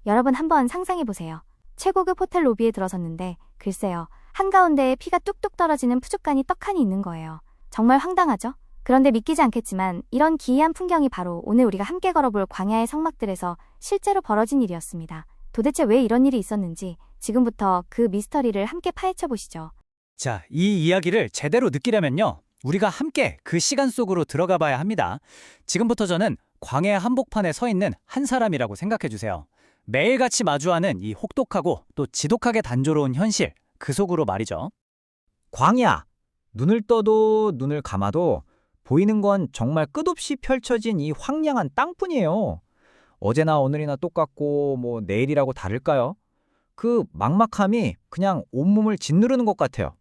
여러분 한번 상상해보세요. 최고급 호텔 로비에 들어섰는데 글쎄요. 한가운데에 피가 뚝뚝 떨어지는 푸주간이 떡하니 있는 거예요. 정말 황당하죠? 그런데 믿기지 않겠지만 이런 기이한 풍경이 바로 오늘 우리가 함께 걸어볼 광야의 성막들에서 실제로 벌어진 일이었습니다. 도대체 왜 이런 일이 있었는지 지금부터 그 미스터리를 함께 파헤쳐 보시죠. 자, 이 이야기를 제대로 느끼려면요. 우리가 함께 그 시간 속으로 들어가 봐야 합니다. 지금부터 저는 광야 한복판에 서 있는 한 사람이라고 생각해 주세요. 매일같이 마주하는 이 혹독하고 또 지독하게 단조로운 현실, 그 속으로 말이죠. 광야! 눈을 떠도 눈을 감아도 보이는 건 정말 끝없이 펼쳐진 이 황량한 땅뿐이에요. 어제나 오늘이나 똑같고 내일이라고 다를까요? 그 막막함이 그냥 온몸을 짓누르는 것 같아요.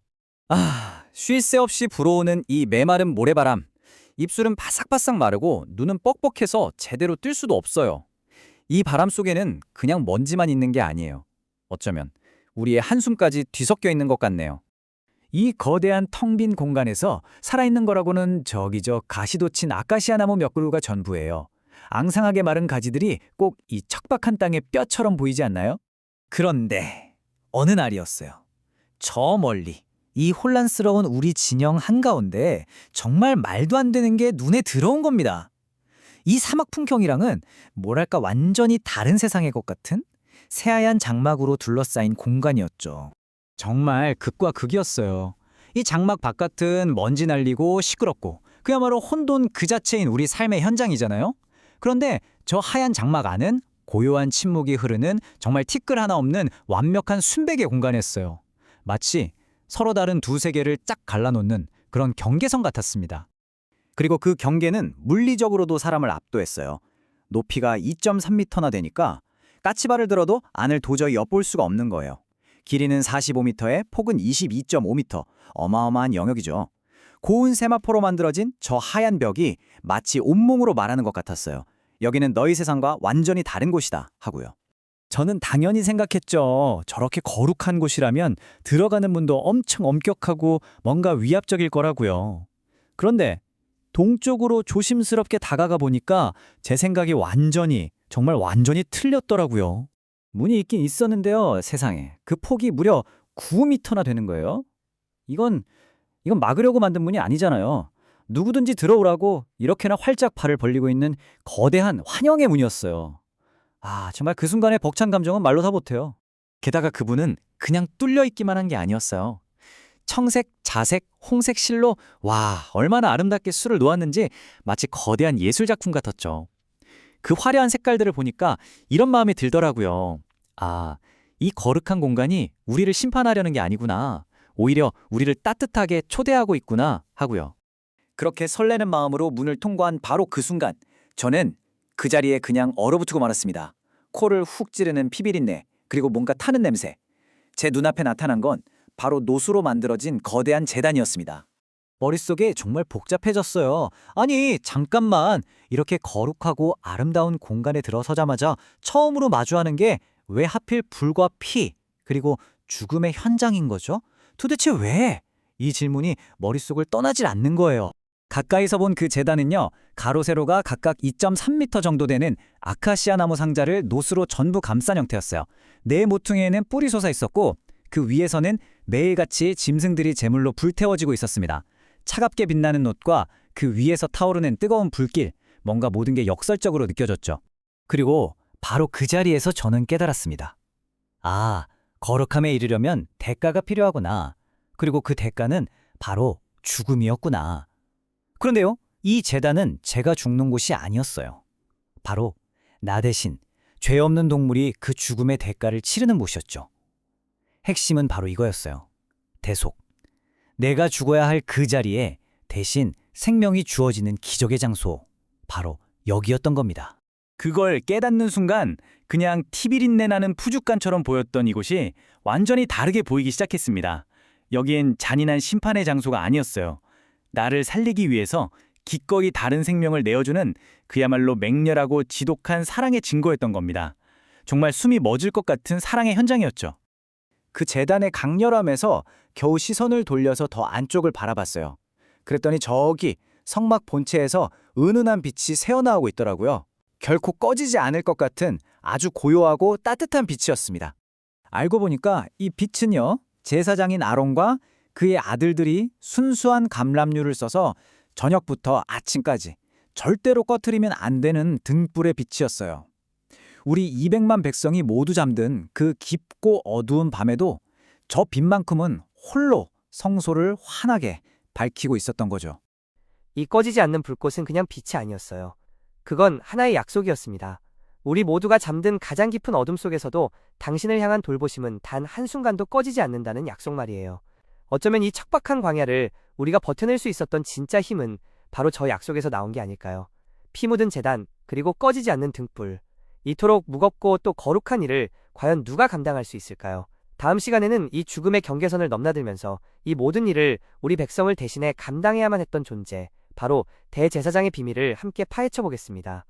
쉴 새 없이 불어오는 이 메마른 모래바람. 입술은 바삭바삭 마르고 눈은 뻑뻑해서 제대로 뜰 수도 없어요. 이 바람 속에는 그냥 먼지만 있는 게 아니에요. 어쩌면 우리의 한숨까지 뒤섞여 있는 것 같네요. 이 거대한 텅 빈 공간에서 살아있는 거라고는 저기 저 가시도 친 아카시아 나무 몇 그루가 전부예요. 앙상하게 마른 가지들이 꼭 이 척박한 땅의 뼈처럼 보이지 않나요? 그런데 어느 날이었어요. 저 멀리 이 혼란스러운 우리 진영 한가운데 정말 말도 안 되는 게 눈에 들어온 겁니다. 이 사막 풍경이랑은 뭐랄까 완전히 다른 세상의 것 같은 새하얀 장막으로 둘러싸인 공간이었죠. 정말 극과 극이었어요. 이 장막 바깥은 먼지 날리고 시끄럽고 그야말로 혼돈 그 자체인 우리 삶의 현장이잖아요. 그런데 저 하얀 장막 안은 고요한 침묵이 흐르는 정말 티끌 하나 없는 완벽한 순백의 공간이었어요. 마치 서로 다른 두 세계를 쫙 갈라놓는 그런 경계선 같았습니다. 그리고 그 경계는 물리적으로도 사람을 압도했어요. 높이가 2.3m나 되니까 까치발을 들어도 안을 도저히 엿볼 수가 없는 거예요. 길이는 45m에 폭은 22.5m, 어마어마한 영역이죠. 고운 세마포로 만들어진 저 하얀 벽이 마치 온몸으로 말하는 것 같았어요. 여기는 너희 세상과 완전히 다른 곳이다 하고요. 저는 당연히 생각했죠. 저렇게 거룩한 곳이라면 들어가는 문도 엄청 엄격하고 뭔가 위압적일 거라고요. 그런데 동쪽으로 조심스럽게 다가가 보니까 제 생각이 정말 완전히 틀렸더라고요. 문이 있긴 있었는데요, 세상에. 그 폭이 무려 9m나 되는 거예요. 이건 막으려고 만든 문이 아니잖아요. 누구든지 들어오라고 이렇게나 활짝 발을 벌리고 있는 거대한 환영의 문이었어요. 정말 그 순간의 벅찬 감정은 말로 다 못해요. 게다가 그분은 그냥 뚫려 있기만 한 게 아니었어요. 청색, 자색, 홍색 실로 얼마나 아름답게 술을 놓았는지 마치 거대한 예술작품 같았죠. 그 화려한 색깔들을 보니까 이런 마음이 들더라고요. 이 거룩한 공간이 우리를 심판하려는 게 아니구나. 오히려 우리를 따뜻하게 초대하고 있구나 하고요. 그렇게 설레는 마음으로 문을 통과한 바로 그 순간 저는 그 자리에 그냥 얼어붙고 말았습니다. 코를 훅 찌르는 피비린내, 그리고 뭔가 타는 냄새. 제 눈앞에 나타난 건 바로 노수로 만들어진 거대한 제단이었습니다. 머릿속에 정말 복잡해졌어요. 아니, 잠깐만. 이렇게 거룩하고 아름다운 공간에 들어서자마자 처음으로 마주하는 게 왜 하필 불과 피, 그리고 죽음의 현장인 거죠? 도대체 왜? 이 질문이 머릿속을 떠나질 않는 거예요. 가까이서 본 그 제단은요, 가로 세로가 각각 2.3m 정도 되는 아카시아 나무 상자를 노수로 전부 감싼 형태였어요. 네 모퉁이에는 뿔이 솟아 있었고 그 위에서는 매일같이 짐승들이 제물로 불태워지고 있었습니다. 차갑게 빛나는 놋과 그 위에서 타오르는 뜨거운 불길, 뭔가 모든 게 역설적으로 느껴졌죠. 그리고 바로 그 자리에서 저는 깨달았습니다. 거룩함에 이르려면 대가가 필요하구나. 그리고 그 대가는 바로 죽음이었구나. 그런데요, 이 제단은 제가 죽는 곳이 아니었어요. 바로 나 대신 죄 없는 동물이 그 죽음의 대가를 치르는 곳이었죠. 핵심은 바로 이거였어요. 대속. 내가 죽어야 할 그 자리에 대신 생명이 주어지는 기적의 장소, 바로 여기였던 겁니다. 그걸 깨닫는 순간 그냥 티비린내 나는 푸주간처럼 보였던 이곳이 완전히 다르게 보이기 시작했습니다. 여기엔 잔인한 심판의 장소가 아니었어요. 나를 살리기 위해서 기꺼이 다른 생명을 내어주는 그야말로 맹렬하고 지독한 사랑의 증거였던 겁니다. 정말 숨이 멎을 것 같은 사랑의 현장이었죠. 그 제단의 강렬함에서 겨우 시선을 돌려서 더 안쪽을 바라봤어요. 그랬더니 저기 성막 본체에서 은은한 빛이 새어나오고 있더라고요. 결코 꺼지지 않을 것 같은 아주 고요하고 따뜻한 빛이었습니다. 알고 보니까 이 빛은요, 제사장인 아론과 그의 아들들이 순수한 감람류를 써서 저녁부터 아침까지 절대로 꺼트리면 안 되는 등불의 빛이었어요. 우리 200만 백성이 모두 잠든 그 깊고 어두운 밤에도 저 빛만큼은 홀로 성소를 환하게 밝히고 있었던 거죠. 이 꺼지지 않는 불꽃은 그냥 빛이 아니었어요. 그건 하나의 약속이었습니다. 우리 모두가 잠든 가장 깊은 어둠 속에서도 당신을 향한 돌보심은 단 한순간도 꺼지지 않는다는 약속 말이에요. 어쩌면 이 척박한 광야를 우리가 버텨낼 수 있었던 진짜 힘은 바로 저 약속에서 나온 게 아닐까요? 피 묻은 제단, 그리고 꺼지지 않는 등불. 이토록 무겁고 또 거룩한 일을 과연 누가 감당할 수 있을까요? 다음 시간에는 이 죽음의 경계선을 넘나들면서 이 모든 일을 우리 백성을 대신해 감당해야만 했던 존재, 바로 대제사장의 비밀을 함께 파헤쳐 보겠습니다.